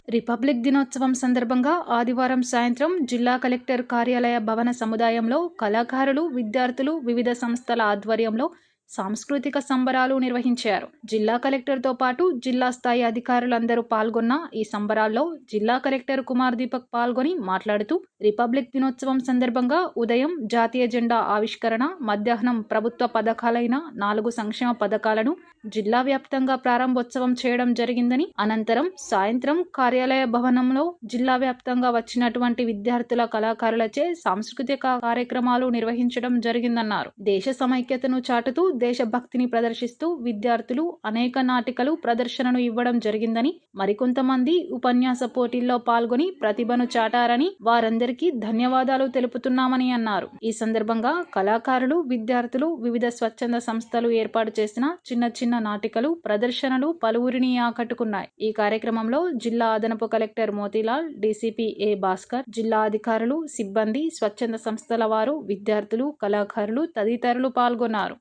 Republic దినోత్సవం సందర్భంగా ఆదివారం సాయంత్రం జిల్లా కలెక్టర్ కార్యాలయ భవన సముదాయంలో కళాకారులు, విద్యార్థులు వివిధ సంస్థల ఆధ్వర్యంలో సాంస్కృతిక సంబరాలు నిర్వహించారు. జిల్లా కలెక్టర్తో పాటు జిల్లా స్థాయి అధికారులందరూ పాల్గొన్న ఈ సంబరాల్లో జిల్లా కలెక్టర్ కుమార్ దీపక్ పాల్గొని మాట్లాడుతూ రిపబ్లిక్ దినోత్సవం సందర్భంగా ఉదయం జాతీయ జెండా ఆవిష్కరణ, మధ్యాహ్నం ప్రభుత్వ పథకాలైన 4 సంక్షేమ పథకాలను జిల్లా వ్యాప్తంగా ప్రారంభోత్సవం చేయడం జరిగిందని, అనంతరం సాయంత్రం కార్యాలయ భవనంలో జిల్లా వ్యాప్తంగా వచ్చినటువంటి విద్యార్థుల, కళాకారులచే సాంస్కృతిక కార్యక్రమాలు నిర్వహించడం జరిగిందన్నారు. దేశ సమైక్యతను చాటుతూ దేశభక్తిని ప్రదర్శిస్తూ విద్యార్థులు అనేక నాటికలు ప్రదర్శనను ఇవ్వడం జరిగిందని, మరికొంతమంది ఉపన్యాస పోటీల్లో పాల్గొని ప్రతిభను చాటారని వారందరికీ ధన్యవాదాలు తెలుపుతున్నామని అన్నారు. ఈ సందర్భంగా కళాకారులు, విద్యార్థులు వివిధ స్వచ్ఛంద సంస్థలు ఏర్పాటు చేసిన చిన్న నాటికలు ప్రదర్శనలు పలువురిని ఆకట్టుకున్నాయి. ఈ కార్యక్రమంలో జిల్లా అదనపు కలెక్టర్ మోతీలాల్, డీసీపీ ఏ భాస్కర్, జిల్లా అధికారులు, సిబ్బంది, స్వచ్ఛంద సంస్థల వారు, విద్యార్థులు, కళాకారులు తదితరులు పాల్గొన్నారు.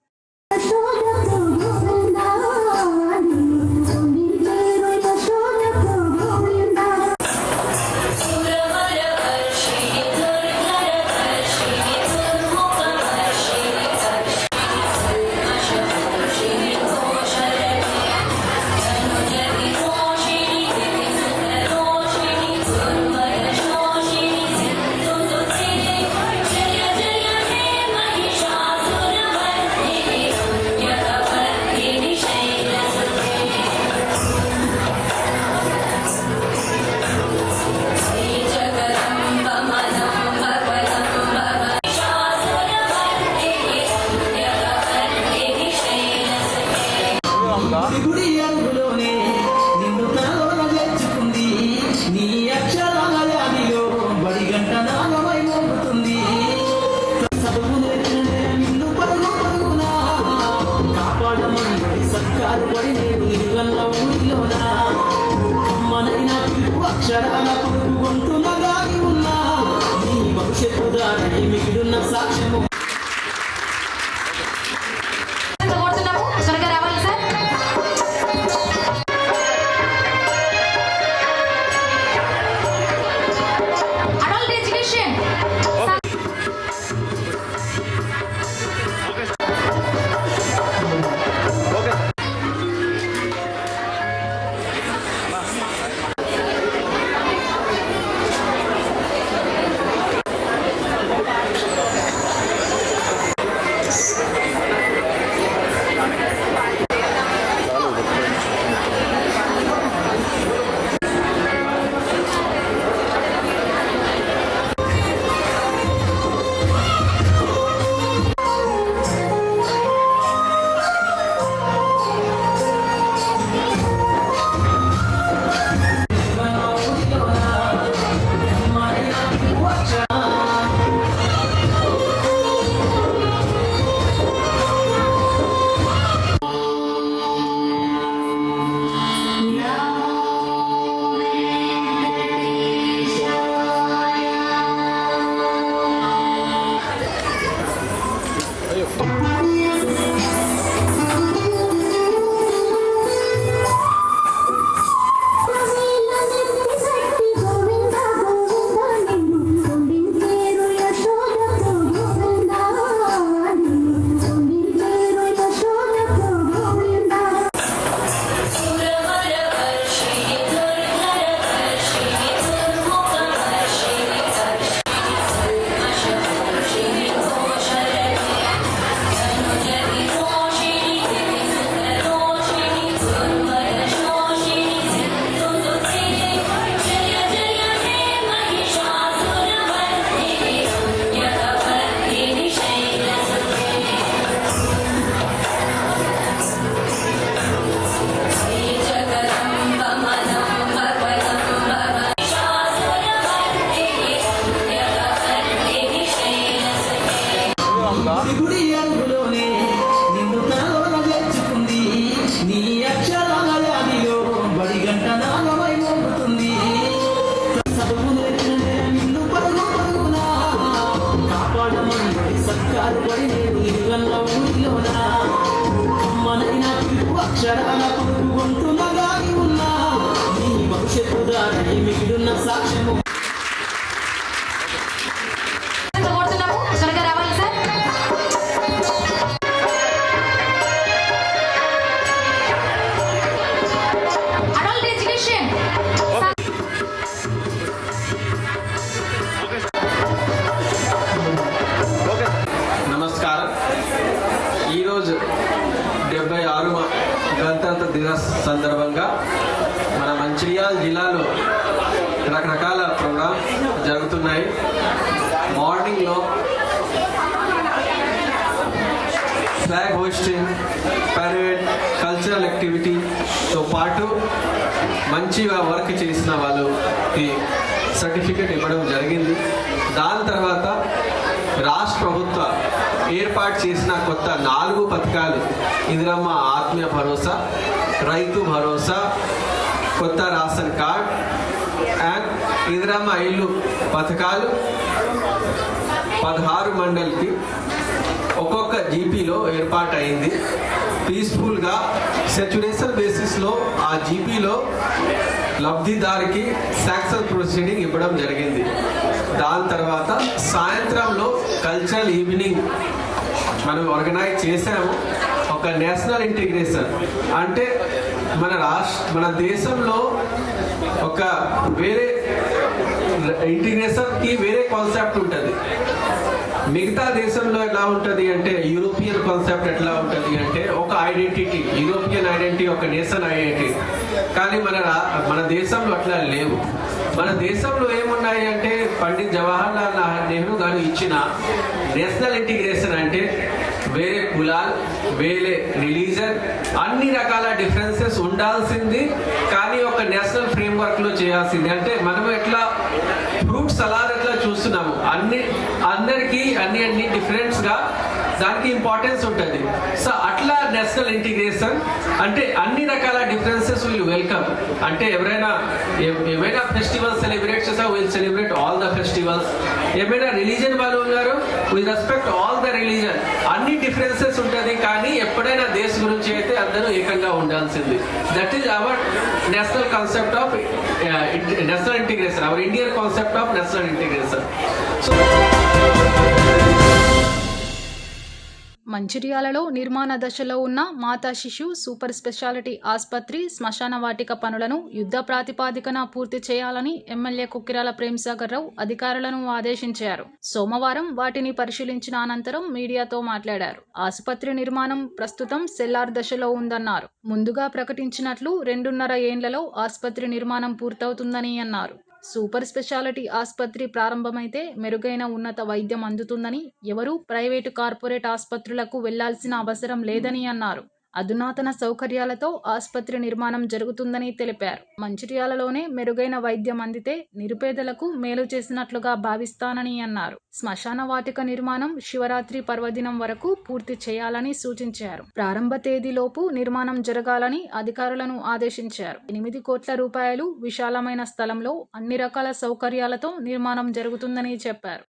అక్షరాల పురుగు గొంతునగాని ఉన్నా నీ భవిష్యత్తు దారి సందర్భంగా మన మంచిర్యాల జిల్లాలో రకరకాల ప్రోగ్రామ్ జరుగుతున్నాయి. మార్నింగ్లో ఫ్లాగ్ హోస్టింగ్, పరేడ్, కల్చరల్ యాక్టివిటీతో పాటు మంచిగా వర్క్ చేసిన వాళ్ళకి సర్టిఫికెట్ ఇవ్వడం జరిగింది. దాని తర్వాత రాష్ట్ర ప్రభుత్వ ఏర్పాటు చేసిన కొత్త 4 పథకాలు ఇందిరమ్మ ఆత్మీయ భరోసా, రైతు భరోసా, కొత్త రేషన్ కార్డ్ అండ్ ఇందిరమ్మ ఇల్లు పథకాలు 16 మండలికి ఒక్కొక్క జీపీలో ఏర్పాటు అయింది. పీస్ఫుల్గా సెచ్యురేషన్ బేసిస్లో ఆ జీపీలో లబ్ధిదారికి శాంక్షన్ ప్రొసీడింగ్ ఇవ్వడం జరిగింది. దాని తర్వాత సాయంత్రంలో కల్చరల్ ఈవినింగ్ మనం ఆర్గనైజ్ చేసాము. ఒక నేషనల్ ఇంటిగ్రేషన్ అంటే మన దేశంలో ఒక వేరే ఇంటిగ్రేషన్కి వేరే కాన్సెప్ట్ ఉంటుంది. మిగతా దేశంలో ఎలా ఉంటుంది అంటే యూరోపియన్ కాన్సెప్ట్ ఎట్లా ఉంటుంది అంటే ఒక ఐడెంటిటీ, యూరోపియన్ ఐడెంటిటీ, ఒక నేషన్ ఐడెంటిటీ. కానీ మన దేశంలో అట్లా లేవు. మన దేశంలో ఏమున్నాయి అంటే పండిత్ జవహర్లాల్ నెహ్రూ గారు ఇచ్చిన నేషనల్ ఇంటిగ్రేషన్ అంటే వేరే కులాలు, వేరే రిలీజన్, అన్ని రకాల డిఫరెన్సెస్ ఉండాల్సింది, కానీ ఒక నేషనల్ ఫ్రేమ్వర్క్లో చేయాల్సింది. అంటే మనం ఎట్లా ఫ్రూట్ సలాడ్ ఎట్లా చూస్తున్నాము, అందరికీ అన్ని డిఫరెంట్స్గా దానికి ఇంపార్టెన్స్ ఉంటుంది. సో అట్లా నేషనల్ ఇంటిగ్రేషన్ అంటే అన్ని రకాల డిఫరెన్సెస్ విల్ వెల్కమ్. అంటే ఏమైనా ఫెస్టివల్స్ సెలబ్రేట్ చేసా, will celebrate all the festivals. ఏమైనా రిలీజన్ వాళ్ళు ఉన్నారు, will respect all the religion. అన్ని డిఫరెన్సెస్ ఉంటుంది, కానీ ఎప్పుడైనా దేశం గురించి అయితే అందరూ ఏకంగా ఉండాల్సింది. That is our national concept of national integration, our Indian concept of national integration. So మంచిర్యాలలో నిర్మాణ దశలో ఉన్న మాతా శిశు సూపర్ స్పెషాలిటీ ఆసుపత్రి శ్మశాన వాటిక పనులను యుద్ధ ప్రాతిపాదికన పూర్తి చేయాలని ఎమ్మెల్యే కుక్కిరాల ప్రేమ్సాగర్ రావు అధికారులను ఆదేశించారు. సోమవారం వాటిని పరిశీలించిన అనంతరం మీడియాతో మాట్లాడారు. ఆసుపత్రి నిర్మాణం ప్రస్తుతం సెల్లార్ దశలో ఉందన్నారు. ముందుగా ప్రకటించినట్లు 2.5 ఏండ్లలో ఆసుపత్రి నిర్మాణం పూర్తవుతుందని అన్నారు. సూపర్ స్పెషాలిటీ ఆసుపత్రి ప్రారంభమైతే మెరుగైన ఉన్నత వైద్యం అందుతుందని, ఎవరూ ప్రైవేటు కార్పొరేట్ ఆసుపత్రులకు వెళ్లాల్సిన అవసరం లేదని అన్నారు. అధునాతన సౌకర్యాలతో ఆసుపత్రి నిర్మాణం జరుగుతుందని తెలిపారు. మంచిర్యాలలోనే మెరుగైన వైద్యం అందితే నిరుపేదలకు మేలు చేసినట్లుగా భావిస్తానని అన్నారు. శ్మశాన వాటిక నిర్మాణం శివరాత్రి పర్వదినం వరకు పూర్తి చేయాలని సూచించారు. ప్రారంభ తేదీలోపు నిర్మాణం జరగాలని అధికారులను ఆదేశించారు. 8 కోట్ల రూపాయలు విశాలమైన స్థలంలో అన్ని రకాల సౌకర్యాలతో నిర్మాణం జరుగుతుందని చెప్పారు.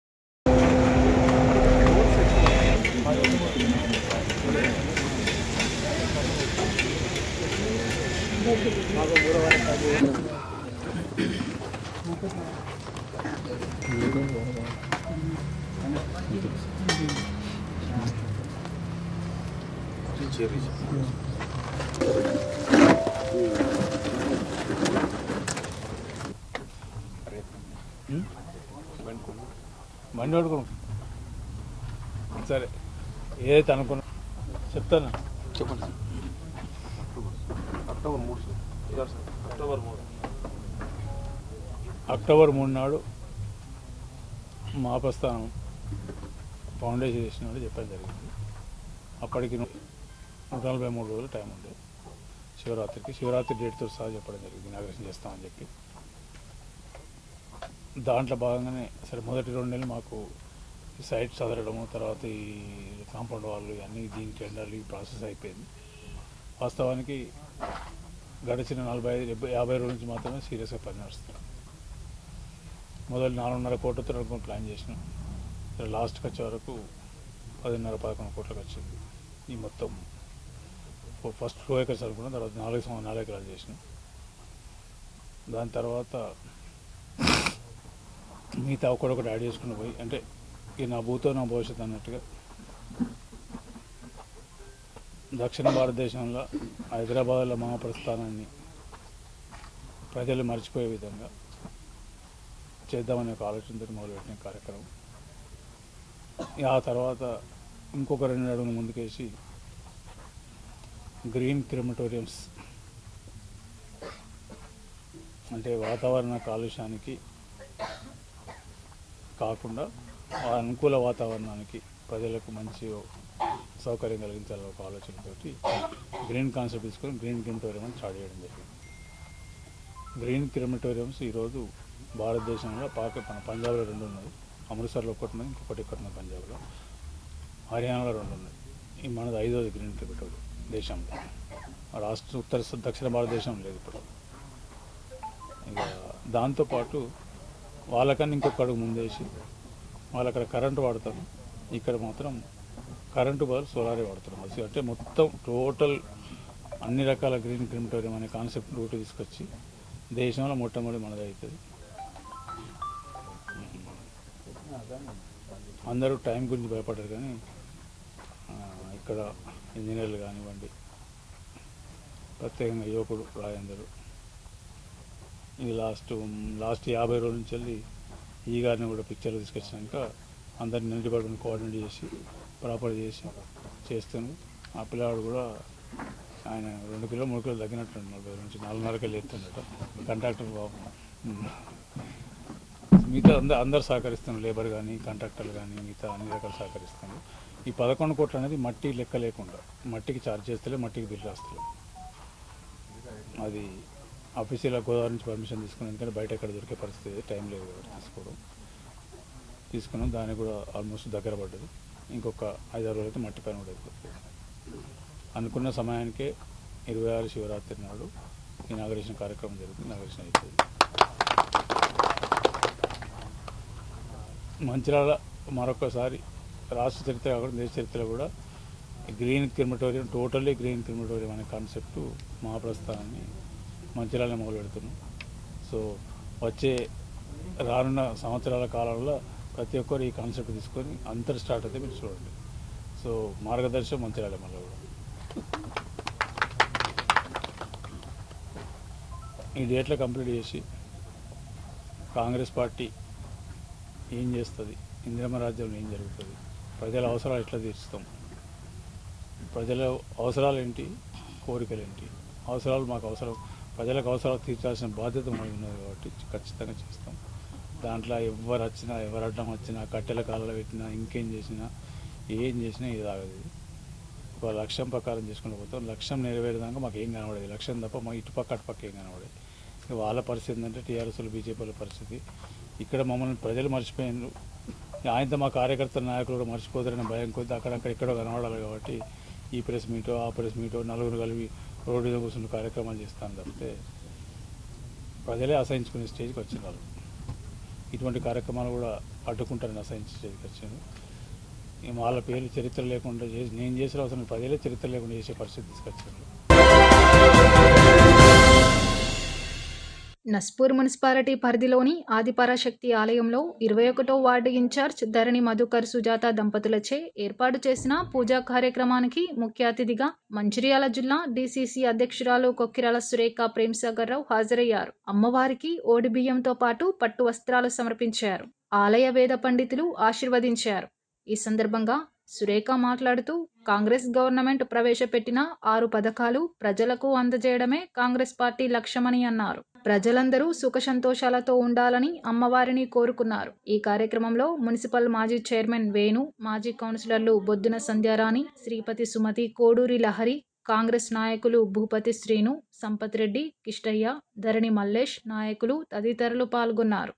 బండి పడుకోండి. సరే, ఏదైతే అనుకున్నా చెప్తాను. చెప్పండి. అక్టోబర్ 3 నాడు మా ప్రస్థానం ఫౌండేషన్ చేసినాడు చెప్పడం జరిగింది. అప్పటికి 143 రోజులు టైం ఉంది. శివరాత్రి డేట్తో సహా చెప్పడం జరిగింది, ఇనాగ్రేషన్ చేస్తామని చెప్పి. దాంట్లో భాగంగానే సరే మొదటి 2 నెలలు మాకు సైట్ చదవడము, తర్వాత ఈ కాంపౌండ్ వాళ్ళు ఇవన్నీ దీనికి టెండర్లు ఈ ప్రాసెస్ అయిపోయింది. వాస్తవానికి గడిచిన 45-50 రోజుల నుంచి మాత్రమే సీరియస్గా పని నడుస్తుంది. మొదలు 4.5 కోట్లతో ప్లాన్ చేసినాం. లాస్ట్కి వచ్చే వరకు 10.5-11 కోట్లకు వచ్చింది. ఈ మొత్తం ఫస్ట్ 2 acres అనుకున్నాం, తర్వాత 4 ఎకరాలు చేసినాం. దాని తర్వాత మిగతా ఒకటి యాడ్ చేసుకుని పోయి, అంటే ఈ నా భూతో నా భవిష్యత్తు అన్నట్టుగా దక్షిణ భారతదేశంలో హైదరాబాద్లో మా ప్రస్థానాన్ని ప్రజలు మర్చిపోయే విధంగా చేద్దామనే ఒక ఆలోచనతో మొదలుపెట్టిన కార్యక్రమం. ఆ తర్వాత ఇంకొక 2 అడుగులు ముందుకేసి గ్రీన్ క్రిమటోరియంస్ అంటే వాతావరణ కాలుష్యానికి కాకుండా అనుకూల వాతావరణానికి ప్రజలకు మంచి సౌకర్యం కలిగించాలని ఒక ఆలోచనతోటి గ్రీన్ కాన్సెప్ట్ తీసుకొని గ్రీన్ క్రిమిటోరియం అని స్టార్ట్ చేయడం జరిగింది. గ్రీన్ క్రిమిటోరియంస్ ఈరోజు భారతదేశంలో మన పంజాబ్లో 2 ఉన్నాయి, అమృత్సర్లో ఒకటి ఉన్నాయి, ఇంకొకటి ఇక్కడ ఉన్నాయి పంజాబ్లో, హర్యానాలో 2 ఉన్నాయి. ఈ మనది 5వ గ్రీన్ క్రిమిటోరియం దేశంలో. దక్షిణ భారతదేశం లేదు ఇప్పుడు. ఇక దాంతోపాటు వాళ్ళకన్నా ఇంకొక అడుగు ముందేసి వాళ్ళు అక్కడ కరెంటు వాడతారు, ఇక్కడ మాత్రం కరెంటు బదులు సోలారే వాడుతారు. అంటే మొత్తం టోటల్ అన్ని రకాల గ్రీన్ క్రిమిటోరియం అనే కాన్సెప్ట్ రూట్ తీసుకొచ్చి దేశంలో మొట్టమొదటి మనది అవుతుంది. అందరూ టైం గురించి భయపడ్డారు, కానీ ఇక్కడ ఇంజనీర్లు కానివ్వండి, ప్రత్యేకంగా యువకుడు రాయందరూ ఇది లాస్ట్ 50 రోజుల నుంచి వెళ్ళి ఈ గారిని కూడా పిక్చర్లు తీసుకొచ్చినాక అందరిని అన్ని డిపార్ట్మెంట్ కోఆర్డినేట్ చేసి ప్రాపర్ చేస్తాను. ఆ పిల్లవాడు కూడా ఆయన 2 కిలో 3 కిలో తగ్గినట్టు 40 నుంచి 4.5 కిలో ఎత్తుండట. కాంట్రాక్టర్ మిగతా అందరు సహకరిస్తాను, లేబర్ కానీ కాంట్రాక్టర్లు కానీ మిగతా అన్ని రకాలు సహకరిస్తాను. ఈ 11 కోట్లు అనేది మట్టి లెక్క లేకుండా మట్టికి ఛార్జ్ చేస్తలే, మట్టికి బిల్లు రాస్తలే. అది ఆఫీసులో గోదావరి నుంచి పర్మిషన్ తీసుకున్నాం, ఎందుకంటే బయట ఎక్కడ దొరికే పరిస్థితి టైం లేదు కాబట్టి తీసుకున్నాం. దానికి కూడా ఆల్మోస్ట్ దగ్గర పడ్డది. ఇంకొక 5-6 రోజులైతే మట్టి పైన కూడా అయిపోతుంది. అనుకున్న సమయానికే 26 శివరాత్రి నాడు ఇనాగరేషన్ కార్యక్రమం జరుగుతుంది. ఇనాగరేషన్ అవుతుంది. మంచిర్యాల మరొకసారి రాష్ట్ర చరిత్ర కాకుండా దేశ చరిత్రలో కూడా green crematorium, totally green crematorium అనే కాన్సెప్టు మహాప్రస్థానాన్ని మంచిర్యాలలో మొదలు పెడుతున్నాం. సో వచ్చే రానున్న సంవత్సరాల కాలంలో ప్రతి ఒక్కరు ఈ కాన్సెప్ట్ తీసుకొని అంతర్ స్టార్ట్ అయితే మీరు చూడండి. సో మార్గదర్శనం మంచిర్యాల మళ్ళీ కూడా ఈ డేట్లో కంప్లీట్ చేసి కాంగ్రెస్ పార్టీ ఏం చేస్తుంది, ఇందిరమ్మ రాజ్యంలో ఏం జరుగుతుంది, ప్రజల అవసరాలు ఎట్లా తీర్చుతాం, ప్రజల అవసరాలు ఏంటి, కోరికలు ఏంటి, అవసరాలు మాకు అవసరం, ప్రజలకు అవసరాలు తీర్చాల్సిన బాధ్యత మనకు ఉన్నది కాబట్టి ఖచ్చితంగా చేస్తాం. దాంట్లో ఎవరు వచ్చినా, ఎవరు అడ్డం వచ్చినా, కట్టెల కాలలో పెట్టినా, ఇంకేం చేసినా, ఏం చేసినా ఇది ఆగదు. ఒక లక్ష్యం ప్రకారం చేసుకుంటూ పోతాం. లక్ష్యం నెరవేరేదాకా మాకు ఏం కనబడేది, లక్ష్యం తప్ప మా ఇటుపక్క అటుపక్క ఏం కనబడేది. వాళ్ళ పరిస్థితి ఏంటంటే టీఆర్ఎస్లు బీజేపీల పరిస్థితి, ఇక్కడ మమ్మల్ని ప్రజలు మర్చిపోయినారు. ఆయనతో మా కార్యకర్తల నాయకులు కూడా మర్చిపోతారనే భయం కొద్ది అక్కడక్కడ ఎక్కడో కనబడాలి కాబట్టి ఈ ప్రెస్ మీటో ఆ ప్రెస్ మీటో నలుగురు కలిపి రోడ్డు మీద కూర్చుని కార్యక్రమాలు చేస్తాను తప్పితే ప్రజలే అసహించుకునే స్టేజ్కి వచ్చినారు. ఇటువంటి కార్యక్రమాలు కూడా అడ్డుకుంటారని అసహించే స్టేజ్కి వచ్చాను. వాళ్ళ పేర్లు చరిత్ర లేకుండా చేసి నేను చేసిన అవసరం ప్రజలే చరిత్ర లేకుండా చేసే పరిస్థితి తీసుకొచ్చాను. నస్పూర్ మున్సిపాలిటీ పరిధిలోని ఆదిపరాశక్తి ఆలయంలో 21వ వార్డు ఇన్ఛార్జ్ ధరణి మధుకర్ సుజాత దంపతులచే ఏర్పాటు చేసిన పూజా కార్యక్రమానికి ముఖ్య అతిథిగా మంచిర్యాల జిల్లా డీసీసీ అధ్యక్షురాలు కొక్కిరాల సురేఖ ప్రేమ్సాగర్ రావు హాజరయ్యారు. అమ్మవారికి ఓడి బియ్యంతో పాటు పట్టు వస్త్రాలు సమర్పించారు. ఆలయ వేద పండితులు ఆశీర్వదించారు. ఈ సందర్భంగా సురేఖ మాట్లాడుతూ కాంగ్రెస్ గవర్నమెంట్ ప్రవేశపెట్టిన 6 పథకాలు ప్రజలకు అందజేయడమే కాంగ్రెస్ పార్టీ లక్ష్యమని అన్నారు. ప్రజలందరూ సుఖ సంతోషాలతో ఉండాలని అమ్మవారిని కోరుకున్నారు. ఈ కార్యక్రమంలో మున్సిపల్ మాజీ చైర్మన్ వేణు, మాజీ కౌన్సిలర్లు బొద్దున సంధ్యారాణి, శ్రీపతి సుమతి, కోడూరి లహరి, కాంగ్రెస్ నాయకులు భూపతి శ్రీను, సంపత్ రెడ్డి, కిష్టయ్య, ధరణి మల్లేష్, నాయకులు తదితరులు పాల్గొన్నారు.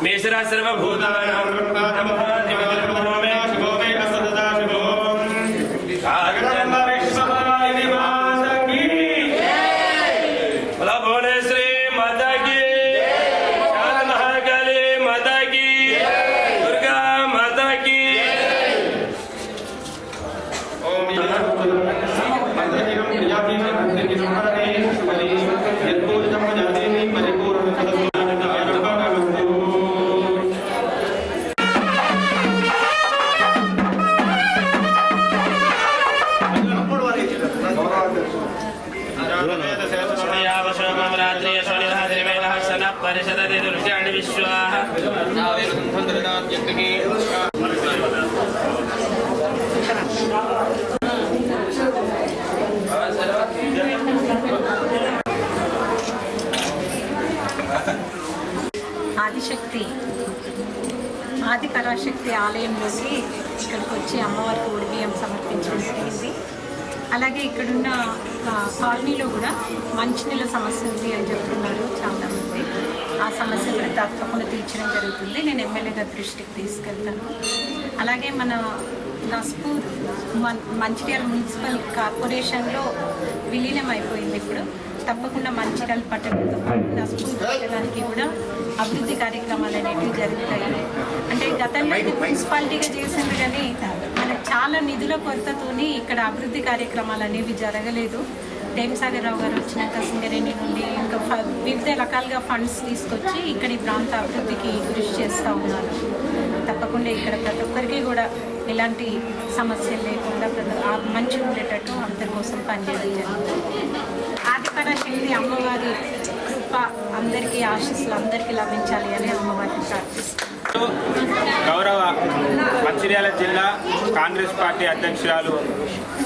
मेषरा सर्वभूतानां भुवनेश्वरी माता की, महाकाली माता की, दुर्गा माता की। परिषद विश्वाह ఆదిశక్తి ఆది పరాశక్తి ఆలయంలోకి ఇక్కడికి వచ్చి అమ్మవారికి ఉడిబియ్యం సమర్పించడం జరిగింది. అలాగే ఇక్కడున్న కాలనీలో కూడా మంచినీళ్ళ సమస్య ఉంది అని చెప్తున్నారు చాలామంది. ఆ సమస్య కూడా తప్పకుండా తీర్చడం జరుగుతుంది. నేను ఎమ్మెల్యే గారి దృష్టికి తీసుకెళ్తాను. అలాగే మన నస్పూర్ మంచిర్యాల మున్సిపల్ కార్పొరేషన్లో విలీనం అయిపోయింది. ఇప్పుడు తప్పకుండా మంచిర్యాల పట్టణంతో నస్పూర్ పట్టణానికి కూడా అభివృద్ధి కార్యక్రమాలు అనేవి జరుగుతాయి. అంటే గతంలో మున్సిపాలిటీగా చేసింది కానీ మనకు చాలా నిధుల కొరతతోని ఇక్కడ అభివృద్ధి కార్యక్రమాలు అనేవి జరగలేదు. టేమసాగర్ రావు గారు వచ్చినాక సింగరేణి నుండి ఇంకా వివిధ రకాలుగా ఫండ్స్ తీసుకొచ్చి ఇక్కడ ఈ ప్రాంత అభివృద్ధికి కృషి చేస్తూ ఉన్నారు. తప్పకుండా ఇక్కడ ప్రతి ఒక్కరికి కూడా ఎలాంటి సమస్యలు లేకుండా మంచిగా ఉండేటట్టు అందరి కోసం పనిచేయడం జరుగుతుంది. ఆదిపరాశక్తి అమ్మవారి కృప అందరికీ ఆశీస్సులు అందరికీ లభించాలి అని అమ్మవారిని ప్రార్థిస్తాను. గౌరవ మంచిర్యాల జిల్లా కాంగ్రెస్ పార్టీ అధ్యక్షురాలు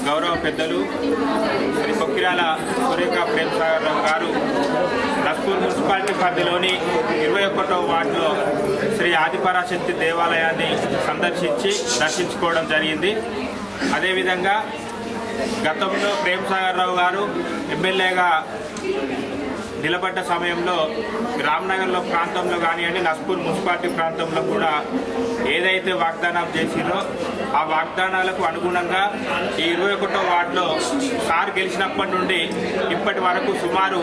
గౌరవ పెద్దలు శ్రీ కొక్కిరాల సురేఖ ప్రేమ్సాగర్ రావు గారు నస్పూర్ మున్సిపాలిటీ పరిధిలోని 21వ వార్డులో శ్రీ ఆదిపరాశక్తి దేవాలయాన్ని సందర్శించి దర్శించుకోవడం జరిగింది. అదేవిధంగా గతంలో ప్రేమ్సాగర్ రావు గారు ఎమ్మెల్యేగా నిలబడ్డ సమయంలో రామ్నగర్లో ప్రాంతంలో కానివ్వండి, నస్పూర్ మున్సిపాలిటీ ప్రాంతంలో కూడా ఏదైతే వాగ్దానం చేసిందో ఆ వాగ్దానాలకు అనుగుణంగా ఈ 21వ వార్డులో సార్ గెలిచినప్పటి నుండి ఇప్పటి వరకు సుమారు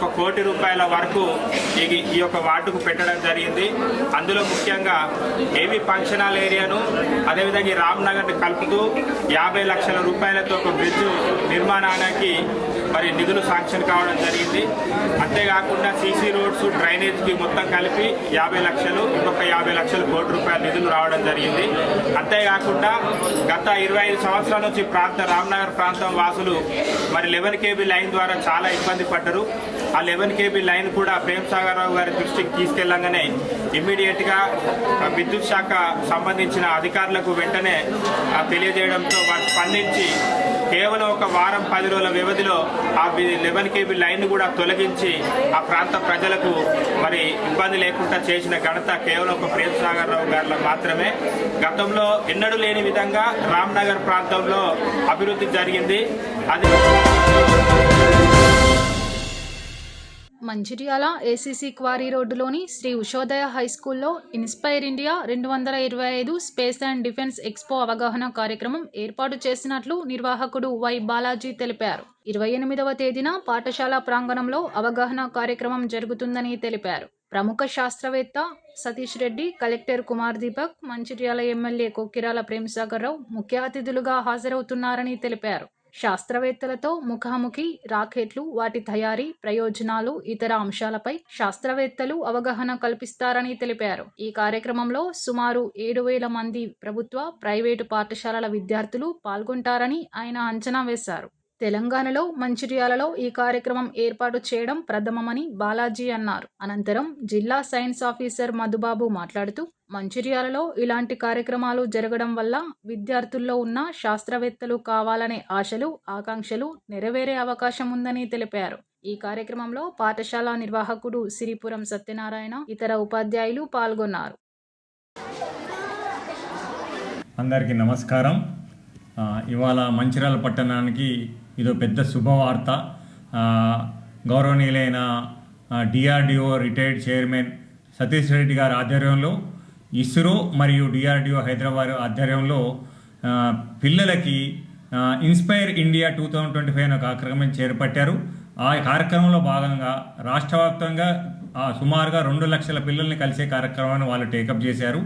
1 కోటి రూపాయల వరకు ఈ యొక్క వార్డుకు పెట్టడం జరిగింది. అందులో ముఖ్యంగా ఏవి ఫంక్షన్ హాల్ ఏరియాను అదేవిధంగా ఈ రామ్నగర్ని కలుపుతూ 50 లక్షల రూపాయలతో ఒక బ్రిడ్జ్ నిర్మాణానికి మరి నిధులు శాంక్షన్ కావడం జరిగింది. అంతేకాకుండా సీసీ రోడ్స్ డ్రైనేజ్కి మొత్తం కలిపి 50 లక్షలు, ఇంకొక 50 లక్షలు కోటి రూపాయల నిధులు రావడం జరిగింది. అంతేకాకుండా గత 25 సంవత్సరాల నుంచి రామ్నగర్ ప్రాంతం వాసులు మరి 11 KB లైన్ ద్వారా చాలా ఇబ్బంది పడ్డారు. ఆ 11 KB లైన్ కూడా ప్రేమ్సాగర్ రావు గారి దృష్టికి తీసుకెళ్లంగానే ఇమ్మీడియట్గా విద్యుత్ శాఖ సంబంధించిన అధికారులకు వెంటనే తెలియజేయడంతో వారు స్పందించి కేవలం ఒక వారం 10 రోజుల వ్యవధిలో ఆ 11 KB లైన్ కూడా తొలగించి ఆ ప్రాంత ప్రజలకు మరి ఇబ్బంది లేకుండా చేసిన ఘనత కేవలం ఒక ప్రేమ్సాగర్ రావు గారిలో మాత్రమే. గతంలో ఎన్నడూ లేని విధంగా రామ్నగర్ ప్రాంతంలో అభివృద్ధి జరిగింది. అది మంచిర్యాల ఏసీసీ క్వారీ రోడ్డులోని శ్రీ ఉషోదయ హైస్కూల్లో inspire India 2025 space and defence expo అవగాహన కార్యక్రమం ఏర్పాటు చేసినట్లు నిర్వాహకుడు వై బాలాజీ తెలిపారు. 28వ తేదీన పాఠశాల ప్రాంగణంలో అవగాహన కార్యక్రమం జరుగుతుందని తెలిపారు. ప్రముఖ శాస్త్రవేత్త సతీష్ రెడ్డి, కలెక్టర్ కుమార్ దీపక్, మంచిర్యాల ఎమ్మెల్యే కొక్కిరాల ప్రేమ్సాగర్ రావు ముఖ్య అతిథులుగా హాజరవుతున్నారని తెలిపారు. శాస్త్రవేత్తలతో ముఖాముఖి, రాకెట్లు, వాటి తయారీ, ప్రయోజనాలు, ఇతర అంశాలపై శాస్త్రవేత్తలు అవగాహన కల్పిస్తారని తెలిపారు. ఈ కార్యక్రమంలో సుమారు 7,000 మంది ప్రభుత్వ, ప్రైవేటు పాఠశాలల విద్యార్థులు పాల్గొంటారని ఆయన అంచనా వేశారు. తెలంగాణలో మంచిర్యాలలో ఈ కార్యక్రమం ఏర్పాటు చేయడం ప్రథమమని బాలాజీ అన్నారు. అనంతరం జిల్లా సైన్స్ ఆఫీసర్ మధుబాబు మాట్లాడుతూ, మంచిర్యాలలో ఇలాంటి కార్యక్రమాలు జరగడం వల్ల విద్యార్థుల్లో ఉన్న శాస్త్రవేత్తలు కావాలనే ఆశలు, ఆకాంక్షలు నెరవేరే అవకాశం ఉందని తెలిపారు. ఈ కార్యక్రమంలో పాఠశాల నిర్వాహకుడు సిరిపురం సత్యనారాయణ, ఇతర ఉపాధ్యాయులు పాల్గొన్నారు. అందరికీ నమస్కారం. ఇవాళ మంచిర్యాల పట్టణానికి ఇదో పెద్ద శుభవార్త. గౌరవనీయులైన DRDO retired chairman Satish Reddy గారి ఆధ్వర్యంలో, ఇస్రో మరియు డిఆర్డిఓ హైదరాబాద్ ఆధ్వర్యంలో పిల్లలకి ఇన్స్పైర్ ఇండియా 2025 అనే కార్యక్రమం చేపట్టారు. ఆ కార్యక్రమంలో భాగంగా రాష్ట్ర వ్యాప్తంగా సుమారుగా 2 లక్షల పిల్లల్ని కలిసే కార్యక్రమాన్ని వాళ్ళు టేకప్ చేశారు.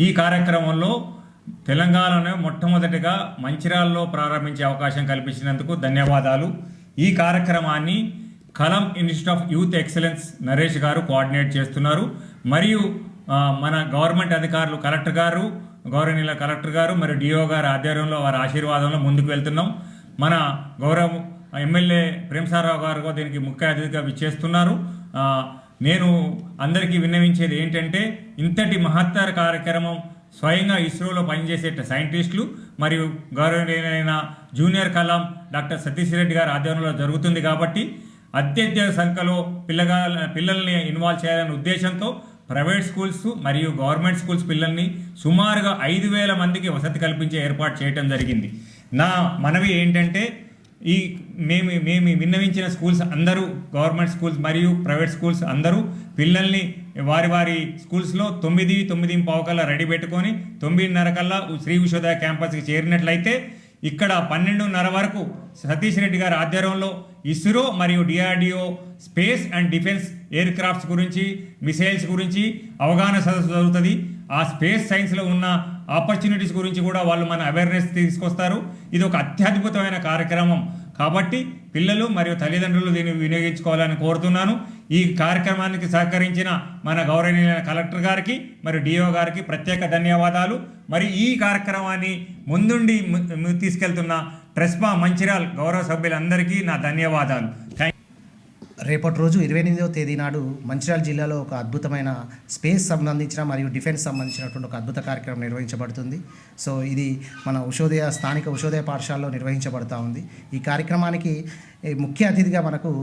ఈ కార్యక్రమంలో తెలంగాణలో మొట్టమొదటిగా మంచిర్యాలలో ప్రారంభించే అవకాశం కల్పించినందుకు ధన్యవాదాలు. ఈ కార్యక్రమాన్ని కలం institute of youth excellence Naresh గారు కోఆర్డినేట్ చేస్తున్నారు. మరియు మన గవర్నమెంట్ అధికారులు కలెక్టర్ గారు, గౌరవనీయుల కలెక్టర్ గారు మరియు డిఓ గారి ఆధ్వర్యంలో వారి ఆశీర్వాదంలో ముందుకు వెళ్తున్నాం. మన గౌరవ ఎమ్మెల్యే ప్రేమసారావు గారు దీనికి ముఖ్య అతిథిగా విచ్చేస్తున్నారు. నేను అందరికీ విన్నవించేది ఏంటంటే, ఇంతటి మహత్తర కార్యక్రమం స్వయంగా ఇస్రోలో పనిచేసే సైంటిస్టులు మరియు గౌరవనీయులైన జూనియర్ కలాం డాక్టర్ సతీష్ రెడ్డి గారి ఆధ్వర్యంలో జరుగుతుంది కాబట్టి అత్యధిక సంఖ్యలో పిల్లల్ని ఇన్వాల్వ్ చేయాలనే ఉద్దేశంతో ప్రైవేట్ స్కూల్స్ మరియు గవర్నమెంట్ స్కూల్స్ పిల్లల్ని సుమారుగా 5,000 మందికి వసతి కల్పించే ఏర్పాటు చేయడం జరిగింది. నా మనవి ఏంటంటే, మేము విన్నవించిన స్కూల్స్ అందరూ, గవర్నమెంట్ స్కూల్స్ మరియు ప్రైవేట్ స్కూల్స్ అందరూ పిల్లల్ని వారి స్కూల్స్లో 9:15 కల్లా రెడీ పెట్టుకొని 9:30 కల్లా శ్రీ విశ్వోదయ క్యాంపస్కి చేరినట్లయితే ఇక్కడ 12:30 వరకు సతీష్ రెడ్డి గారి ఆధ్వర్యంలో ఇస్రో మరియు DRDO space and defence air crafts గురించి, మిసైల్స్ గురించి అవగాహన సదస్సు జరుగుతుంది. ఆ స్పేస్ సైన్స్లో ఉన్న ఆపర్చునిటీస్ గురించి కూడా వాళ్ళు మన అవేర్నెస్ తీసుకొస్తారు. ఇది ఒక అత్యద్భుతమైన కార్యక్రమం కాబట్టి పిల్లలు మరియు తల్లిదండ్రులు దీన్ని వినియోగించుకోవాలని కోరుతున్నాను. ఈ కార్యక్రమానికి సహకరించిన మన గౌరవనీయులైన కలెక్టర్ గారికి మరియు డిఓ గారికి ప్రత్యేక ధన్యవాదాలు. మరి ఈ కార్యక్రమాన్ని ముందుండి తీసుకెళ్తున్న ట్రెస్మా మంచిర్యాల గౌరవ సభ్యులందరికీ నా ధన్యవాదాలు. రేపటి రోజు 28వ తేదీ నాడు మంచిర్యాల జిల్లాలో ఒక అద్భుతమైన స్పేస్ సంబంధించిన మరియు డిఫెన్స్ సంబంధించినటువంటి ఒక అద్భుత కార్యక్రమం నిర్వహించబడుతుంది. సో ఇది మన స్థానిక ఉషోదయ పాఠశాలలో నిర్వహించబడుతూ ఉంది. ఈ కార్యక్రమానికి ముఖ్య అతిథిగా మనకు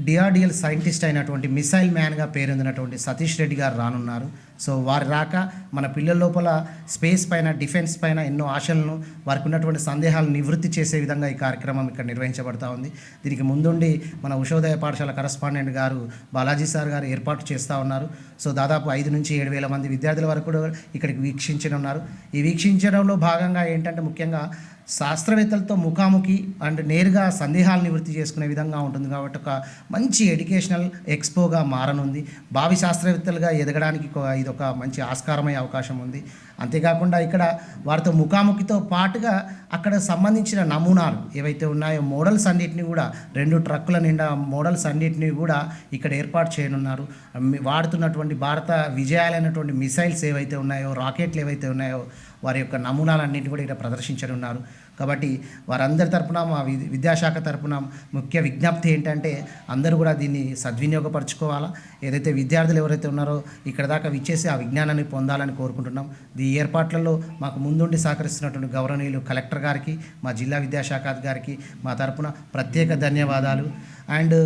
డిఆర్డిఎల్ సైంటిస్ట్ అయినటువంటి మిసైల్ మ్యాన్గా పేరొందినటువంటి సతీష్ రెడ్డి గారు రానున్నారు. సో వారి రాక మన పిల్లల లోపల స్పేస్ పైన, డిఫెన్స్ పైన ఎన్నో ఆశలను, వారికి ఉన్నటువంటి సందేహాలను నివృత్తి చేసే విధంగా ఈ కార్యక్రమం ఇక్కడ నిర్వహించబడుతూ ఉంది. దీనికి ముందుండి మన ఉషోదయ పాఠశాల కరస్పాండెంట్ గారు బాలాజీ సార్ గారు ఏర్పాటు చేస్తూ ఉన్నారు. సో దాదాపు 5,000 నుంచి 7,000 మంది విద్యార్థుల వరకు కూడా ఇక్కడికి వీక్షించనున్నారు. ఈ వీక్షించడంలో భాగంగా ఏంటంటే, ముఖ్యంగా శాస్త్రవేత్తలతో ముఖాముఖి అండ్ నేరుగా సందేహాలు నివృత్తి చేసుకునే విధంగా ఉంటుంది కాబట్టి ఒక మంచి ఎడ్యుకేషనల్ ఎక్స్పోగా మారనుంది. భావి శాస్త్రవేత్తలుగా ఎదగడానికి ఇది ఒక మంచి ఆస్కారమయ్యే అవకాశం ఉంది. అంతేకాకుండా ఇక్కడ వారితో ముఖాముఖితో పాటుగా అక్కడ సంబంధించిన నమూనాలు ఏవైతే ఉన్నాయో, మోడల్స్ అన్నిటిని కూడా 2 ట్రక్కుల నిండా మోడల్స్ అన్నిటిని కూడా ఇక్కడ ఏర్పాటు చేయనున్నారు. వాడుతున్నటువంటి భారత విజయాలైనటువంటి మిసైల్స్ ఏవైతే ఉన్నాయో, రాకెట్లు ఏవైతే ఉన్నాయో, వారి యొక్క నమూనాలన్నింటినీ కూడా ఇక్కడ ప్రదర్శించనున్నారు. కాబట్టి వారందరి తరపున, మా విద్యాశాఖ తరపున ముఖ్య విజ్ఞప్తి ఏంటంటే, అందరూ కూడా దీన్ని సద్వినియోగపరచుకోవాలా. ఏదైతే విద్యార్థులు ఎవరైతే ఉన్నారో ఇక్కడ దాకా విచ్చేసి ఆ విజ్ఞానాన్ని పొందాలని కోరుకుంటున్నాం. ఈ ఏర్పాట్లలో మాకు ముందుండి సహకరిస్తున్నటువంటి గౌరవనీయులు కలెక్టర్ గారికి, మా జిల్లా విద్యాశాఖ అధికారికి మా తరపున ప్రత్యేక ధన్యవాదాలు. అండ్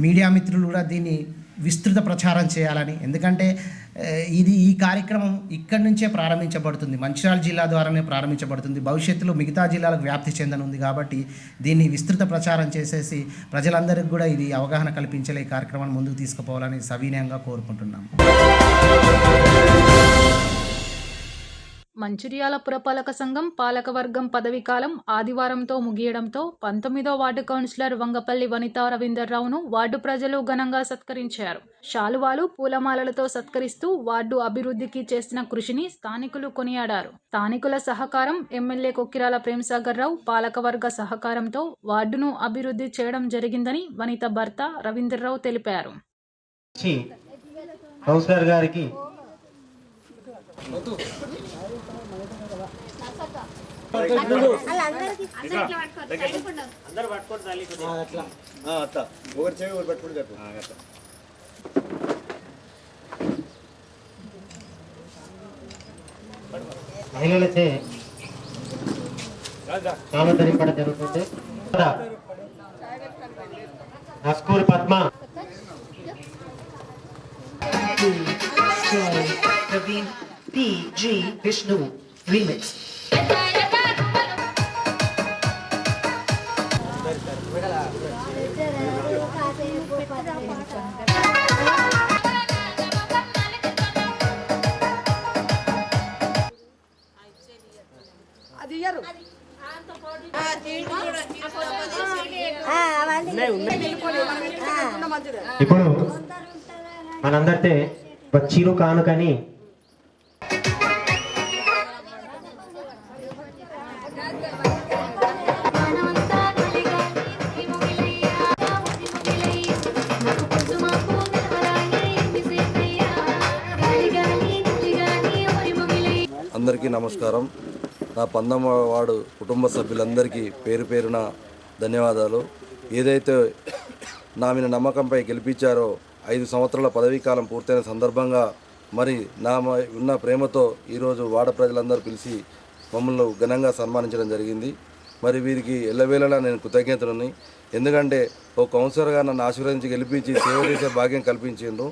మీడియా మిత్రులు కూడా దీన్ని విస్తృత ప్రచారం చేయాలని, ఎందుకంటే ఈ కార్యక్రమం ఇక్కడి నుంచే ప్రారంభించబడుతుంది, మంచిర్యాల జిల్లా ద్వారానే ప్రారంభించబడుతుంది. భవిష్యత్తులో మిగతా జిల్లాలకు వ్యాప్తి చెందనుంది కాబట్టి దీన్ని విస్తృత ప్రచారం చేసేసి ప్రజలందరికీ కూడా ఇది అవగాహన కల్పించేలా ఈ కార్యక్రమాన్ని ముందుకు తీసుకుపోవాలని సవినయంగా కోరుకుంటున్నాం. మంచిర్యాల పురపాలక సంఘం పాలకవర్గం పదవీకాలం ఆదివారంతో ముగియడంతో 19వ వార్డు కౌన్సిలర్ వంగపల్లి వనితా రవీందర్రావును వార్డు ప్రజలు ఘనంగా సత్కరించారు. శాలువాలు, పూలమాలలతో సత్కరిస్తూ వార్డు అభివృద్ధికి చేసిన కృషిని స్థానికులు కొనియాడారు. స్థానికుల సహకారం, ఎమ్మెల్యే కొక్కిరాల ప్రేమ్సాగర్ రావు పాలకవర్గ సహకారంతో వార్డును అభివృద్ధి చేయడం జరిగిందని వనిత భర్త రవీందర్రావు తెలిపారు. కౌన్సిలర్ గారికి మహిళలచే నామధరింపడం జరుగుతుంది. నస్కూరి పద్మ PG Vishnu remix. ఇప్పుడు మనందరితే చిరు కానుకని అందరికీ నమస్కారం. నా 19వ వార్డు కుటుంబ సభ్యులందరికీ పేరు పేరున ధన్యవాదాలు. ఏదైతే నా మీద నమ్మకంపై గెలిపించారో 5 సంవత్సరాల పదవీకాలం పూర్తయిన సందర్భంగా మరి నా ఉన్న ప్రేమతో ఈరోజు వార్డు ప్రజలందరూ పిలిచి మమ్మల్ని ఘనంగా సన్మానించడం జరిగింది. మరి వీరికి ఎల్లవేళలా నేను కృతజ్ఞతలని. ఎందుకంటే ఒక కౌన్సిలర్గా నన్ను ఆశీర్వదించి గెలిపించి సేవ చేసే భాగ్యం కల్పించిండ్రు.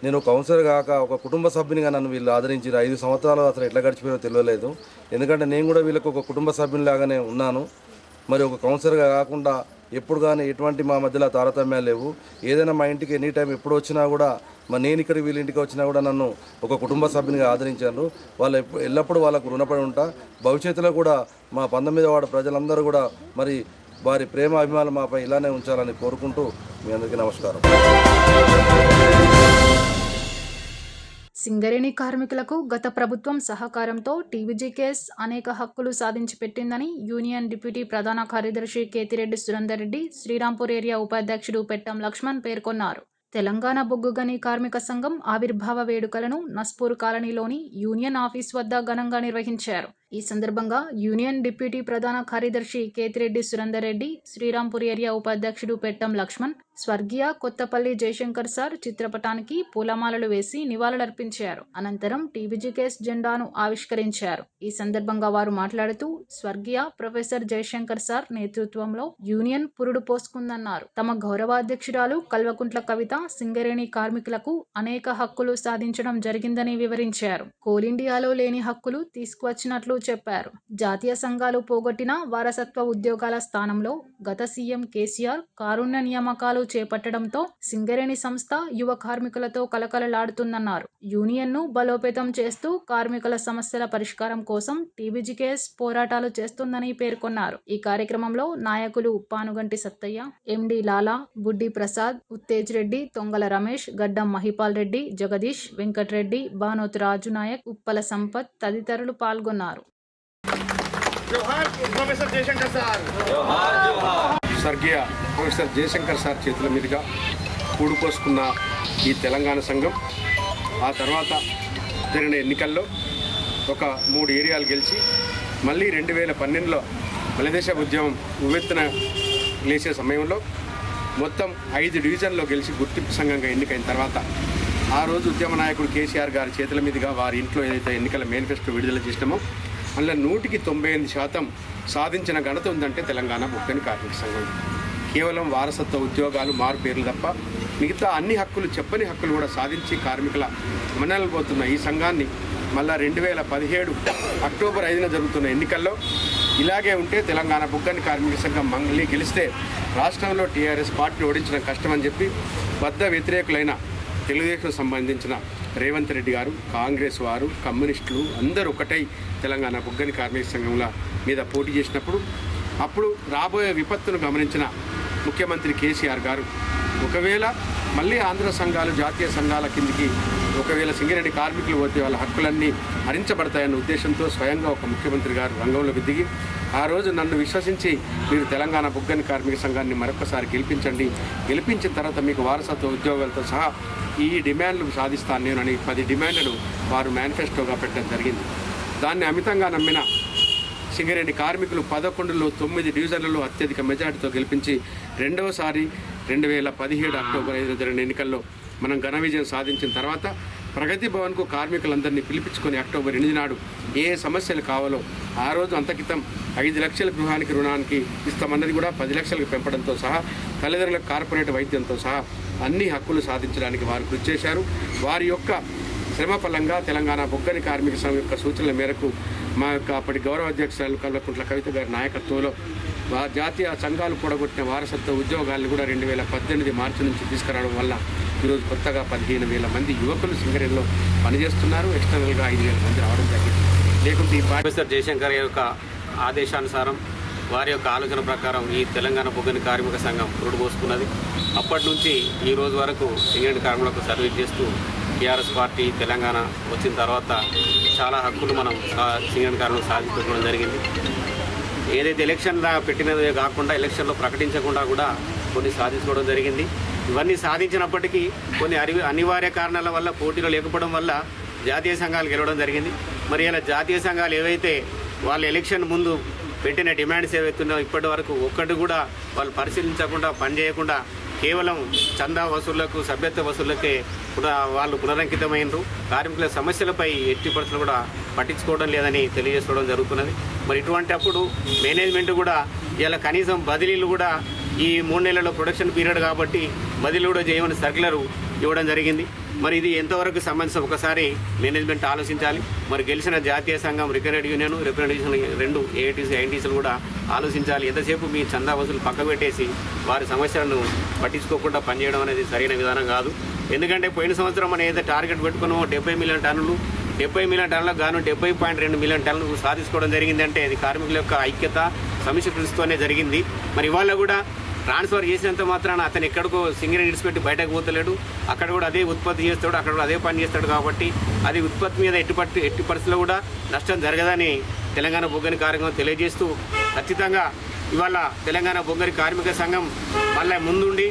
నేను కౌన్సిలర్ కాక ఒక కుటుంబ సభ్యునిగా నన్ను వీళ్ళు ఆదరించి 5 సంవత్సరాలు అసలు ఎట్లా గడిచిపోయారో తెలియలేదు. ఎందుకంటే నేను కూడా వీళ్ళకి ఒక కుటుంబ సభ్యునిలాగానే ఉన్నాను. మరి ఒక కౌన్సిలర్గా కాకుండా ఎప్పుడు కానీ ఎటువంటి మా మధ్యలో తారతమ్యాలు లేవు. ఏదైనా మా ఇంటికి ఎనీ టైం ఎప్పుడు వచ్చినా కూడా మరి నేను ఇక్కడ వీళ్ళ ఇంటికి వచ్చినా కూడా నన్ను ఒక కుటుంబ సభ్యునిగా ఆదరించారు. వాళ్ళు ఎల్లప్పుడూ వాళ్ళకు రుణపడి ఉంటా. భవిష్యత్తులో కూడా మా 19వ వార్డు ప్రజలందరూ కూడా మరి వారి ప్రేమ అభిమానులు మాపై ఇలానే ఉంచాలని కోరుకుంటూ మీ అందరికీ నమస్కారం. సింగరేణి కార్మికులకు గత ప్రభుత్వం సహకారంతో టీబీజీకేఎస్ అనేక హక్కులు సాధించి పెట్టిందని యూనియన్ డిప్యూటీ ప్రధాన కార్యదర్శి కేతిరెడ్డి సురేందర్ రెడ్డి, శ్రీరాంపూర్ ఏరియా ఉపాధ్యక్షుడు పెట్టం లక్ష్మణ్ పేర్కొన్నారు. తెలంగాణ బొగ్గు గని కార్మిక సంఘం ఆవిర్భావ వేడుకలను నస్పూర్ కాలనీలోని యూనియన్ ఆఫీస్ వద్ద ఘనంగా నిర్వహించారు. ఈ సందర్భంగా యూనియన్ డిప్యూటీ ప్రధాన కార్యదర్శి కేతిరెడ్డి సురేందర్ రెడ్డి, శ్రీరాంపూర్ ఏరియా ఉపాధ్యక్షుడు పెట్టం లక్ష్మణ్, స్వర్గీయ కొత్తపల్లి జయశంకర్ సార్ చిత్రపటానికి పూలమాలలు వేసి నివాళులర్పించారు. అనంతరం టీబీజీకేఎస్ జెండాను ఆవిష్కరించారు. ఈ సందర్భంగా వారు మాట్లాడుతూ స్వర్గీయ ప్రొఫెసర్ జయశంకర్ సార్ నేతృత్వంలో యూనియన్ పురుడు పోసుకుందన్నారు. తమ గౌరవాధ్యక్షురాలు కల్వకుంట్ల కవిత సింగరేణి కార్మికులకు అనేక హక్కులు సాధించడం జరిగిందని వివరించారు. కోల్ ఇండియాలో లేని హక్కులు తీసుకువచ్చినట్లు చెప్పారు. జాతీయ సంఘాలు పోగొట్టిన వారసత్వ ఉద్యోగాల స్థానంలో గత సీఎం కేసీఆర్ కారుణ్య నియామకాలు చేపట్టడంతో సింగరేణి సంస్థ యువ కార్మికులతో కలకలలాడుతుందన్నారు. యూనియన్ను బలోపేతం చేస్తూ కార్మికుల సమస్యల పరిష్కారం కోసం టీబీజీకేఎస్ పోరాటాలు చేస్తుందని పేర్కొన్నారు. ఈ కార్యక్రమంలో నాయకులు పానుగంటి సత్తయ్య, ఎండి లాలా, బుడ్డి ప్రసాద్, ఉత్తేజ్ రెడ్డి, తొంగల రమేష్, గడ్డం మహిపాల్ రెడ్డి, జగదీష్, వెంకటరెడ్డి, బానోతు రాజు నాయక్, ఉప్పల సంపత్ తదితరులు పాల్గొన్నారు. స్వర్గీయ ప్రొఫెసర్ జయశంకర్ సార్ చేతుల మీదుగా కూడుకోసుకున్న ఈ తెలంగాణ సంఘం ఆ తర్వాత జరిగిన ఎన్నికల్లో ఒక 3 ఏరియాలు గెలిచి మళ్ళీ 2012లో మలదేశ ఉద్యమం ఉవ్వెత్తున లేచే సమయంలో మొత్తం 5 డివిజన్లో గెలిచి గుర్తింపు సంఘంగా ఎన్నికైన తర్వాత ఆ రోజు ఉద్యమ నాయకుడు కేసీఆర్ గారి చేతుల మీదుగా వారి ఇంట్లో ఏదైతే ఎన్నికల మేనిఫెస్టో విడుదల చేసినామో అందులో 100% సాధించిన ఘనత ఉందంటే తెలంగాణ బొగ్గు గని కార్మిక సంఘం. కేవలం వారసత్వ ఉద్యోగాలు, మారు పేర్లు తప్ప మిగతా అన్ని హక్కులు, చెప్పని హక్కులు కూడా సాధించి కార్మికుల మన్ననలు పోతున్న ఈ సంఘాన్ని మళ్ళా 2017 అక్టోబర్ 5న జరుగుతున్న ఎన్నికల్లో ఇలాగే ఉంటే తెలంగాణ బొగ్గు గని కార్మిక సంఘం మళ్ళీ గెలిస్తే రాష్ట్రంలో టీఆర్ఎస్ పార్టీ ఓడించడం కష్టమని చెప్పి బద్ద వ్యతిరేకులైన తెలుగుదేశం సంబంధించిన రేవంత్ రెడ్డి గారు, కాంగ్రెస్ వారు, కమ్యూనిస్టులు అందరూ ఒకటై తెలంగాణ బొగ్గని కార్మిక సంఘంల మీద పోటీ చేసినప్పుడు అప్పుడు రాబోయే విపత్తును గమనించిన ముఖ్యమంత్రి కేసీఆర్ గారు ఒకవేళ మళ్ళీ ఆంధ్ర సంఘాలు జాతీయ సంఘాల కిందికి ఒకవేళ సింగరేణి కార్మికులు పోతే వాళ్ళ హక్కులన్నీ హరించబడతాయన్న ఉద్దేశంతో స్వయంగా ఒక ముఖ్యమంత్రి గారు రంగంలోకి దిగి ఆ రోజు నన్ను విశ్వసించి మీరు తెలంగాణ బొగ్గని కార్మిక సంఘాన్ని మరొకసారి గెలిపించండి, గెలిపించిన తర్వాత మీకు వారసత్వ ఉద్యోగాలతో సహా ఈ డిమాండ్లు సాధిస్తాను నేను అని 10 డిమాండ్లను వారు మేనిఫెస్టోగా పెట్టడం జరిగింది. దాన్ని అమితంగా నమ్మిన సింగరేణి కార్మికులు 11లో 9 డివిజన్లలో అత్యధిక మెజార్టీతో గెలిపించి రెండవసారి 2017 అక్టోబర్ 5 జరిగిన ఎన్నికల్లో మనం ఘన విజయం సాధించిన తర్వాత ప్రగతి భవన్కు కార్మికులందరినీ పిలిపించుకొని అక్టోబర్ 8 నాడు ఏ సమస్యలు కావాలో ఆ రోజు అంతకితం 5 లక్షల గృహానికి రుణానికి ఇస్తామన్నది కూడా 10 లక్షలకు పెంపడంతో సహా తల్లిదండ్రులకు కార్పొరేట్ వైద్యంతో సహా అన్ని హక్కులు సాధించడానికి వారు కృషి చేశారు. వారి యొక్క శ్రమ ఫలంగా తెలంగాణ బొగ్గని కార్మిక సంఘం యొక్క సూచనల మేరకు మా యొక్క అప్పటి గౌరవ అధ్యక్షురాలు కల్వకుంట్ల కవిత గారి నాయకత్వంలో జాతీయ సంఘాలు కూడగొట్టిన వారసత్వ ఉద్యోగాలను కూడా 2018 మార్చి నుంచి తీసుకురావడం వల్ల ఈరోజు కొత్తగా 15,000 మంది యువకులు సింగరేణిలో పనిచేస్తున్నారు. ఎక్స్టర్నల్గా 5,000 మంది రావడం జరిగింది. లేకుంటే ప్రొఫెసర్ జయశంకర్ యొక్క ఆదేశానుసారం వారి యొక్క ఆలోచన ప్రకారం ఈ తెలంగాణ బొగ్గని కార్మిక సంఘం రోడ్డుపోసుకున్నది. అప్పటి నుంచి ఈ రోజు వరకు సింగరేణి కార్మికులకు సర్వీస్ చేస్తూ టీఆర్ఎస్ పార్టీ తెలంగాణ వచ్చిన తర్వాత చాలా హక్కులు మనం సింగరేణి కార్మికులు సాధించుకోవడం జరిగింది. ఏదైతే ఎలక్షన్ పెట్టినదే కాకుండా ఎలక్షన్లో ప్రకటించకుండా కూడా కొన్ని సాధించుకోవడం జరిగింది. ఇవన్నీ సాధించినప్పటికీ కొన్ని అనివార్య కారణాల వల్ల పోటీలో లేకపోవడం వల్ల జాతీయ సంఘాలు గెలవడం జరిగింది. మరి ఇలా జాతీయ సంఘాలు ఏవైతే వాళ్ళ ఎలక్షన్ ముందు పెట్టిన డిమాండ్స్ ఏవైతున్నాయో ఇప్పటి వరకు ఒక్కటి కూడా వాళ్ళు పరిశీలించకుండా పనిచేయకుండా కేవలం చందా వసూళ్లకు సభ్యత్వ వసూళ్లకే కూడా వాళ్ళు పునరంకితమైనరు. కార్మికుల సమస్యలపై ఎట్టి పరిస్థితులు కూడా పట్టించుకోవడం లేదని తెలియజేసుకోవడం జరుగుతున్నది. మరి ఇటువంటి అప్పుడు మేనేజ్మెంట్ కూడా ఇలా కనీసం బదిలీలు కూడా ఈ 3 నెలల ప్రొడక్షన్ పీరియడ్ కాబట్టి బదిలీ కూడా చేయమని సర్క్యులర్ ఇవ్వడం జరిగింది. మరి ఇది ఎంతవరకు సంబంధించి ఒకసారి మేనేజ్మెంట్ ఆలోచించాలి. మరి గెలిచిన జాతీయ సంఘం రికనైజ్డ్ యూనియన్ రిప్రజెంటేషన్ 2 ఏఐటీసీ ఐఎన్టీసీలు కూడా ఆలోచించాలి. ఎంతసేపు మీ చందా వసూలు పక్కబెట్టేసి వారి సమస్యలను పట్టించుకోకుండా పనిచేయడం అనేది సరైన విధానం కాదు. ఎందుకంటే పోయిన సంవత్సరం మనం ఏదైతే టార్గెట్ పెట్టుకున్నామో 70 మిలియన్ టన్నులు 70 మిలియన్ టన్నులకు గాను 70.2 మిలియన్ టన్నులు సాధించుకోవడం జరిగిందంటే అది కార్మికుల యొక్క ఐక్యత సమిష్టి కృషితోనే జరిగింది. మరి ఇవాళ కూడా ట్రాన్స్ఫర్ చేసినంత మాత్రాన అతను ఎక్కడికో సింగరేణి విడిచిపెట్టి బయటకు పోతలేడు. అక్కడ కూడా అదే ఉత్పత్తి చేస్తాడు, అక్కడ కూడా అదే పని చేస్తాడు. కాబట్టి అది ఉత్పత్తి మీద ఎట్టి పరిస్థితుల్లో కూడా నష్టం జరగదని తెలంగాణ బొగ్గని కార్మికం తెలియజేస్తూ ఖచ్చితంగా ఇవాళ తెలంగాణ బొగ్గని కార్మిక సంఘం మళ్ళీ ముందుండి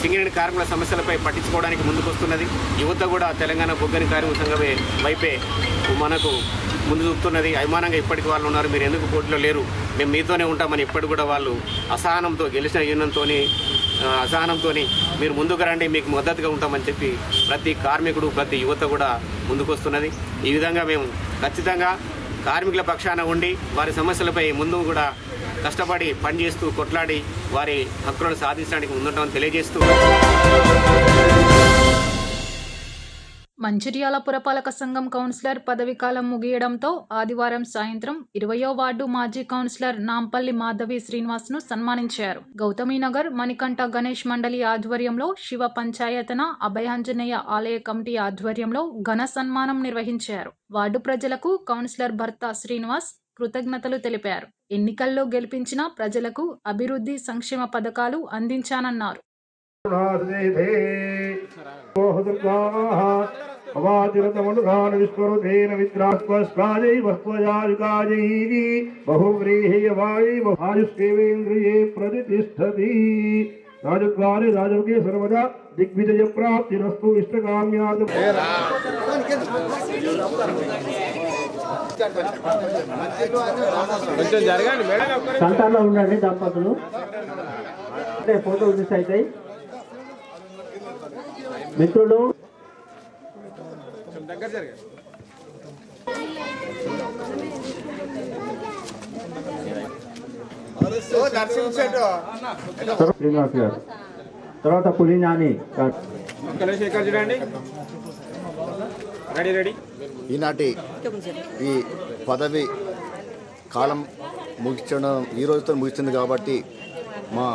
సింగరేణి కార్మికుల సమస్యలపై పట్టించుకోవడానికి ముందుకొస్తున్నది. యువత కూడా తెలంగాణ బొగ్గని కార్మిక సంఘమే వైపే మనకు ముందు చూపుతున్నది. అభిమానంగా ఇప్పటికి వాళ్ళు ఉన్నారు, మీరు ఎందుకు పోటీలో లేరు, మేము మీతోనే ఉంటామని ఇప్పటికి కూడా వాళ్ళు అసహనంతో గెలిచిన యూనియన్తో అసహనంతో మీరు ముందుకు రండి, మీకు మద్దతుగా ఉంటామని చెప్పి ప్రతి కార్మికుడు ప్రతి యువత కూడా ముందుకొస్తున్నది. ఈ విధంగా మేము ఖచ్చితంగా కార్మికుల పక్షాన ఉండి వారి సమస్యలపై ముందు కూడా కష్టపడి పనిచేస్తూ కొట్లాడి వారి హక్కులను సాధించడానికి ముందుంటామని తెలియజేస్తూ మంచిర్యాల పురపాలక సంఘం కౌన్సిలర్ పదవీకాలం ముగియడంతో ఆదివారం సాయంత్రం 20వ వార్డు మాజీ కౌన్సిలర్ నాంపల్లి మాధవి శ్రీనివాస్ను సన్మానించారు. గౌతమీనగర్ మణికంఠ గణేష్ మండలి ఆధ్వర్యంలో శివ పంచాయతన అభయాంజనేయ ఆలయ కమిటీ ఆధ్వర్యంలో ఘన సన్మానం నిర్వహించారు. వార్డు ప్రజలకు కౌన్సిలర్ భర్త శ్రీనివాస్ కృతజ్ఞతలు తెలిపారు. ఎన్నికల్లో గెలిపించిన ప్రజలకు అభివృద్ధి సంక్షేమ పథకాలు అందించానన్నారు. రాజద్వారే రాజకీయ సర్వదా దిగ్విజయ ప్రాప్తిరస్తు ఇష్టకామ్యార్థం. సంతానంలో ఉండండి దంపతులు, అంటే ఫోటోలు మిస్ అవుతాయి. మిత్రులు శ్రీనివాస్ గారు, తర్వాత పులినాని ఈనాటి ఈ పదవి కాలం ముగించడం ఈ రోజుతో ముగిస్తుంది కాబట్టి మా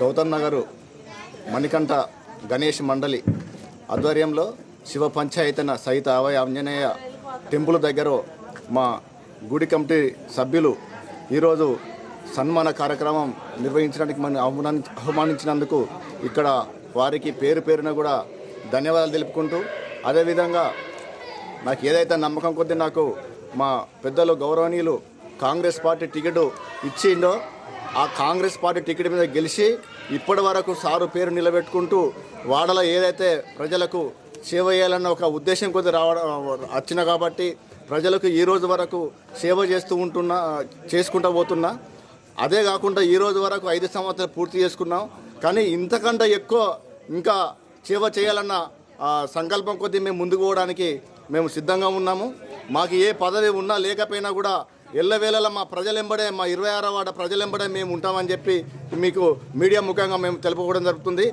గౌతమ్ నగర్ మణికంఠ గణేష్ మండలి ఆధ్వర్యంలో శివ పంచాయతన సహిత అవయ ఆంజనేయ టెంపుల్ దగ్గర మా గుడి కమిటీ సభ్యులు ఈరోజు సన్మాన కార్యక్రమం నిర్వహించడానికి మనం ఆహ్వానించినందుకు ఇక్కడ వారికి పేరు పేరున కూడా ధన్యవాదాలు తెలుపుకుంటూ, అదేవిధంగా నాకు ఏదైతే నమ్మకం కొద్దీ నాకు మా పెద్దలు గౌరవనీయులు కాంగ్రెస్ పార్టీ టికెట్ ఇచ్చిండో ఆ కాంగ్రెస్ పార్టీ టికెట్ మీద గెలిచి ఇప్పటి వరకు సారు పేరు నిలబెట్టుకుంటూ వాడలో ఏదైతే ప్రజలకు సేవ చేయాలన్న ఒక ఉద్దేశం కొద్ది వచ్చిన కాబట్టి ప్రజలకు ఈ రోజు వరకు సేవ చేసుకుంటూ పోతున్నా. అదే కాకుండా ఈ రోజు వరకు 5 సంవత్సరాలు పూర్తి చేసుకున్నాం. కానీ ఇంతకంటే ఎక్కువ ఇంకా సేవ చేయాలన్న సంకల్పం కొద్దీ మేము ముందుకు పోవడానికి మేము సిద్ధంగా ఉన్నాము. మాకు ఏ పదవి ఉన్నా లేకపోయినా కూడా ఎల్లవేళలా మా ప్రజలెంబడే, మా 26వ వార్డు ప్రజలెంబడే మేము ఉంటామని చెప్పి మీకు మీడియా ముఖంగా మేము తెలుపుకోవడం జరుగుతుంది.